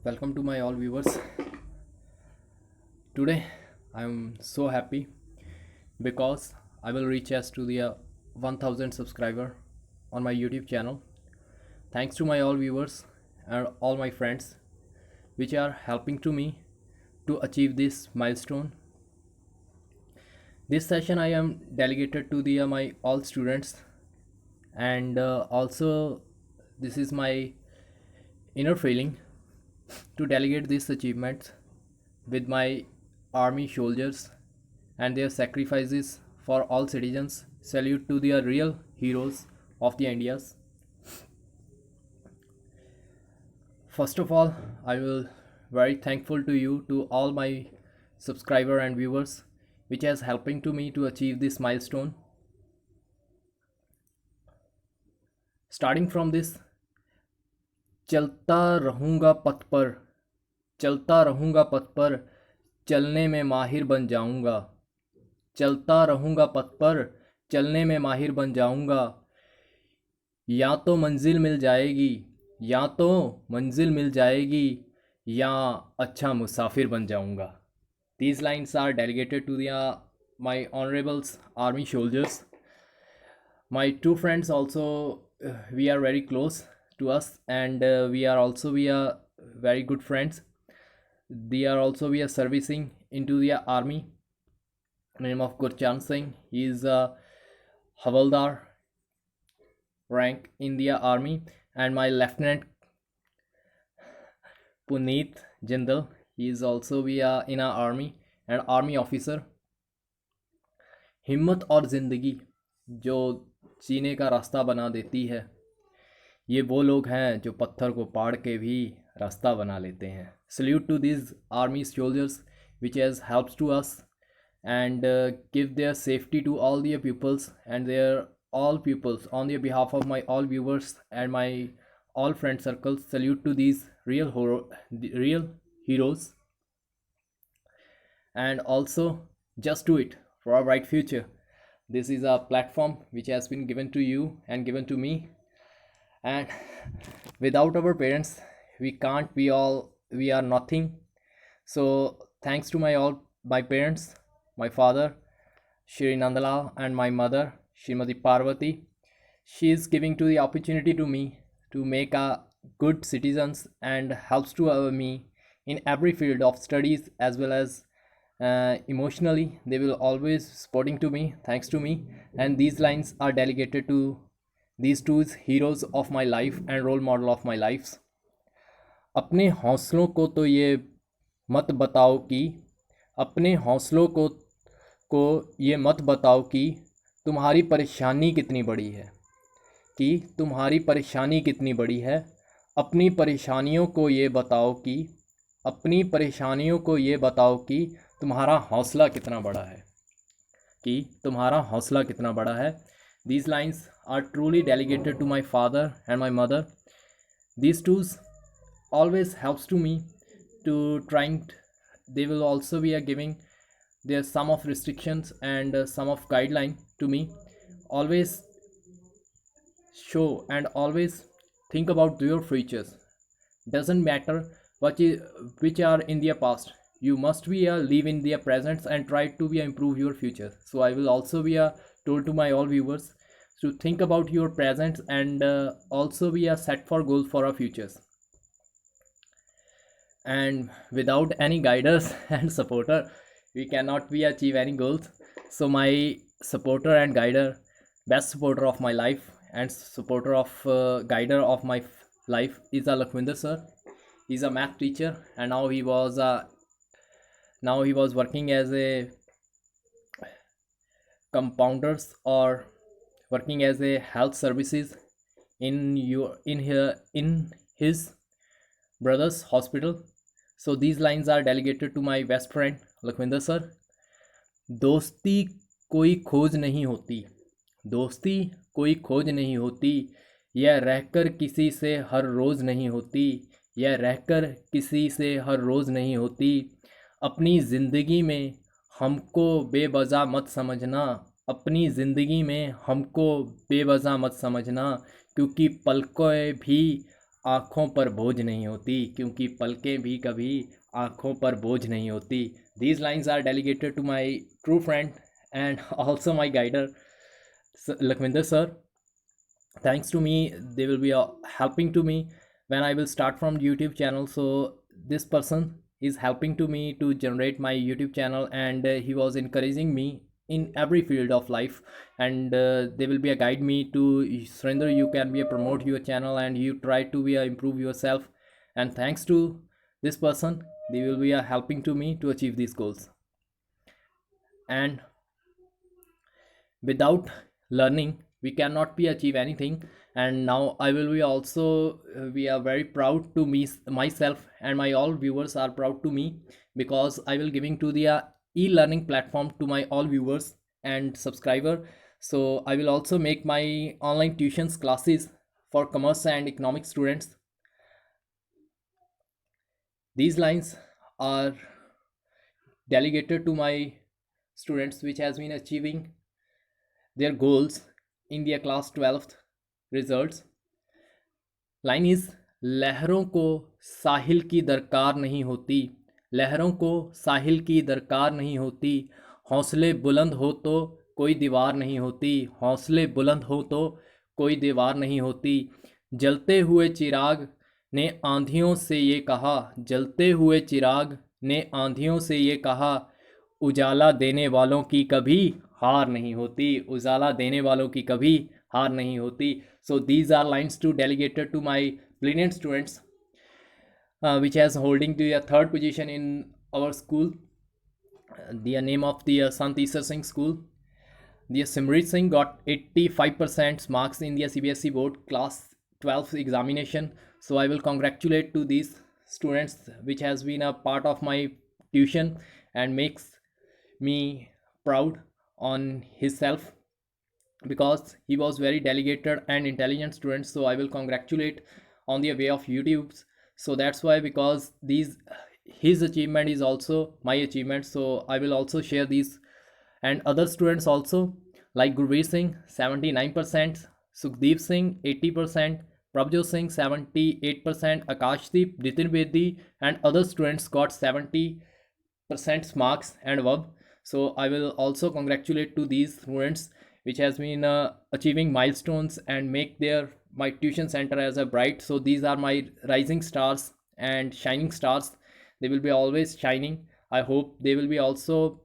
Welcome to my all viewers. Today I am so happy because I will reach as to the 1000 subscriber on my YouTube channel. Thanks to my all viewers and all my friends which are helping to me to achieve this milestone. This session I am delegated to the my all students, and also this is my inner feeling to delegate these achievements with my army soldiers and their sacrifices for all citizens. Salute to the real heroes of the Indias. First of all, I will very thankful to you, to all my subscriber and viewers which has helping to me to achieve this milestone. Starting from this, चलता रहूँगा पथ पर, चलता रहूँगा पथ पर, चलने में माहिर बन जाऊँगा, चलता रहूँगा पथ पर, चलने में माहिर बन जाऊँगा, या तो मंजिल मिल जाएगी, या तो मंजिल मिल जाएगी, या अच्छा मुसाफिर बन जाऊँगा. These lines are dedicated to the my honorables army soldiers. My two friends also, we are very close to us, and we are very good friends. They are also we are servicing into the army. Name of Gurchan Singh. He is a Havaldar rank in the army, and my lieutenant Puneet Jindal. He is also we are in our army and army officer. हिम्मत और ज़िंदगी जो जीने का रास्ता बना देती है, ये वो लोग हैं जो पत्थर को पाड़ के भी रास्ता बना लेते हैं. Salute to these army soldiers which has helps to us and give their safety to all their pupils and their all pupils. On the behalf of my all viewers and my all friend circles, salute to these real heroes, and also just do it for a bright future. This is a platform which has been given to you and given to me, and without our parents we can't, we are nothing. So thanks to my parents, my father Shri Nandalal and my mother Srimati Parvati. She is giving to the opportunity to me to make a good citizens and helps to me in every field of studies as well as emotionally. They will always supporting to me, thanks to me, and these lines are delegated to these two heroes of my life and role model of my lives. अपने हौसलों को तो ये मत बताओ कि, अपने हौसलों को ये मत बताओ कि तुम्हारी परेशानी कितनी बड़ी है, कि तुम्हारी परेशानी कितनी बड़ी है. अपनी परेशानियों को ये बताओ कि, अपनी परेशानियों को ये बताओ कि तुम्हारा हौसला कितना बड़ा है, कि तुम्हारा हौसला कितना बड़ा है. These lines are truly delegated to my father and my mother. These two always helps to me to trying. They will also be giving their some of restrictions and some of guideline to me. Always show and always think about your futures. Doesn't matter which are in their past. You must be live in their presents and try to be improve your future. So I will also be told to my all viewers to think about your presents and also be set for goals for our futures. And without any guiders and supporter we cannot be achieve any goals. So my supporter and guider, best supporter of my life and supporter of guider of my life is Lakhvinder sir. He's a math teacher, and now he was working as a compounders or working as a health services in his brother's hospital. So these lines are delegated to my best friend Lakhvinder sir. दोस्ती कोई खोज नहीं होती, दोस्ती कोई खोज नहीं होती, यह रहकर किसी से हर रोज़ नहीं होती, यह रहकर किसी से हर रोज़ नहीं होती. अपनी ज़िंदगी में हमको बेवजह मत समझना, अपनी ज़िंदगी में हमको बेवजह मत समझना, क्योंकि पलकों भी आँखों पर बोझ नहीं होती, क्योंकि पलकें भी कभी आँखों पर बोझ नहीं होती. These lines are dedicated to my true friend and also my guider, Lakhvinder sir. Thanks to me, they will be helping to me when I will start from YouTube channel. So this person is helping to me to generate my YouTube channel, and he was encouraging me in every field of life, and they will be a guide me to, Surrender, you can be a promote your channel and you try to be a improve yourself. And thanks to this person, they will be helping to me to achieve these goals. And without learning we cannot be achieve anything. And now I will be also, we are very proud to me, myself and my all viewers are proud to me, because I will giving to the e-learning platform to my all viewers and subscriber. So I will also make my online tuitions classes for commerce and economic students. These lines are delegated to my students which has been achieving their goals in their class 12th results. Line is, लहरों को साहिल की दरकार नहीं होती, लहरों को साहिल की दरकार नहीं होती, हौसले बुलंद हो तो कोई दीवार नहीं होती, हौसले बुलंद हो तो कोई दीवार नहीं होती. जलते हुए चिराग ने आंधियों से ये कहा, जलते हुए चिराग ने आंधियों से ये कहा, उजाला देने वालों की कभी हार नहीं होती, उजाला देने वालों की कभी हार नहीं होती. So these are lines to delegated to my brilliant students, which has holding the third position in our school. The name of the Sant Isar Singh school. The Simrit Singh got 85% marks in the CBSE board class 12 examination. So I will congratulate to these students which has been a part of my tuition and makes me proud on his self, because he was very dedicated and intelligent student. So I will congratulate on the way of YouTube. So that's why, because these, his achievement is also my achievement, so I will also share these. And other students also, like Gurveer Singh 79%, Sukhdeep Singh 80%, Prabhjot Singh 78%, Akashdeep, Nitin Bedi and other students got 70% marks and above. So I will also congratulate to these students which has been achieving milestones and make their my tuition center as a bright. So these are my rising stars and shining stars. They will be always shining. I hope they will be also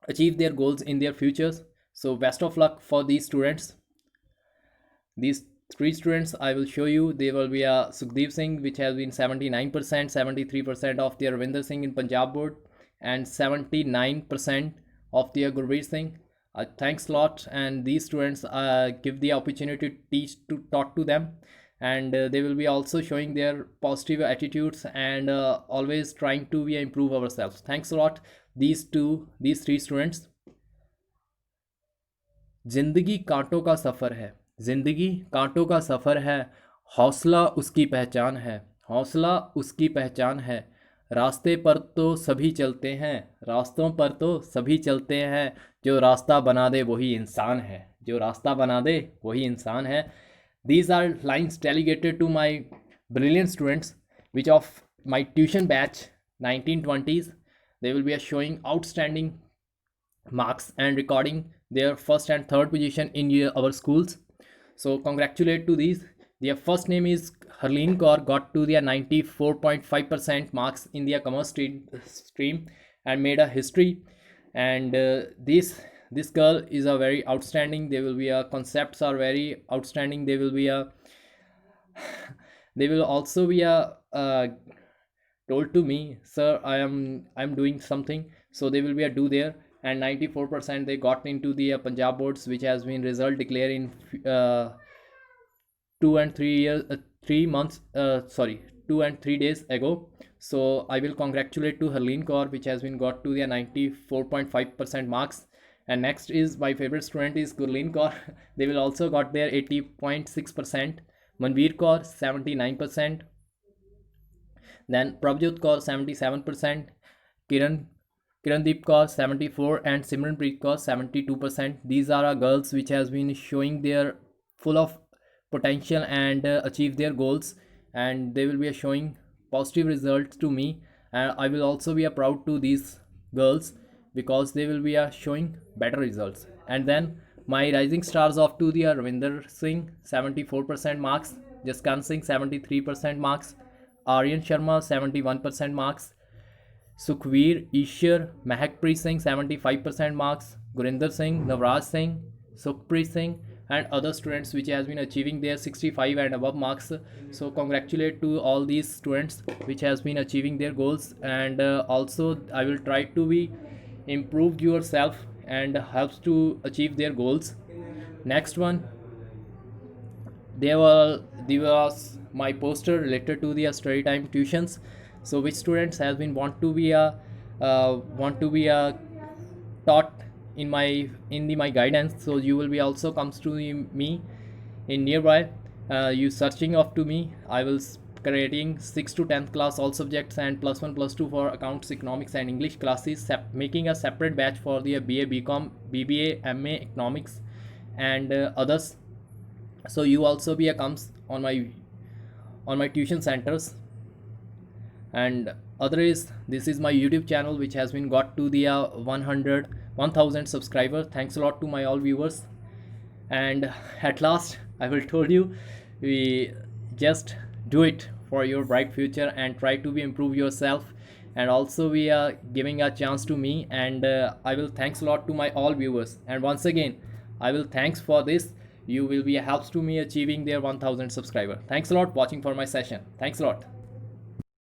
achieve their goals in their futures. So best of luck for these students. These three students I will show you. They will be a Sukhdeep Singh, which has been 79%, 73% of their Ravinder Singh in Punjab board, and 79% of their Gurveer Singh. Thanks a lot, and these students give the opportunity to teach, to talk to them, and they will be also showing their positive attitudes and always trying to improve ourselves. Thanks a lot, these three students. जिंदगी कांटों का सफ़र है, जिंदगी कांटों का सफ़र है, हौसला उसकी पहचान है, हौसला उसकी पहचान है, रास्ते पर तो सभी चलते हैं, रास्तों पर तो सभी चलते हैं, जो रास्ता बना दे वही इंसान है, जो रास्ता बना दे वही इंसान है. These are lines delegated to my brilliant students which of my tuition batch 1920s. They will be showing outstanding marks and recording their first and third position in our schools. So congratulate to these. Their first name is Harleen Kaur, got to the 94.5% marks in the commerce stream and made a history. And this girl is a very outstanding. They will be concepts are very outstanding. They will be they will also be told to me, sir, I'm doing something. So they will be do there, and 94% they got into the Punjab boards, which has been result declared in 2 and 3 years 3 months 2 and 3 days ago. So I will congratulate to Harleen Kaur, which has been got to the 94.5% marks. And next is my favorite student is Gurleen Kaur. They will also got their 80.6%. Manveer Kaur 79%. Then Prabhjot Kaur 77%. Kirandeep Kaur 74%, and Simranpreet Kaur 72%. These are girls which has been showing their full of potential and achieve their goals, and they will be showing positive results to me, and I will also be proud to these girls because they will be showing better results. And then my rising stars of to the Ravinder Singh 74% marks, Jaskan Singh 73% marks, Aryan Sharma 71% marks, Sukhveer, Ishar, Mahakpreet Singh 75% marks, Gurinder Singh, Navraj Singh, Sukhpreet Singh, and other students which has been achieving their 65 and above marks. So congratulate to all these students which has been achieving their goals, and also I will try to be improve yourself and helps to achieve their goals. Next one, there was my poster related to the study time tuitions. So which students has been want to be a taught in my guidance, so you will be also comes to me in nearby, you searching of to me. I will creating 6 to 10th class all subjects and plus 1 plus 2 for accounts, economics and English classes, making a separate batch for the BA, BCom, BBA, MA economics and others. So you also be a comes on my tuition centers. And other is, this is my YouTube channel which has been got to the 1000 subscriber. Thanks a lot to my all viewers. And at last I will told you, we just do it for your bright future and try to be improve yourself. And also we are giving a chance to me, and I will thanks a lot to my all viewers. And once again I will thanks for this, you will be a helps to me achieving their 1000 subscriber. Thanks a lot watching for my session. Thanks a lot.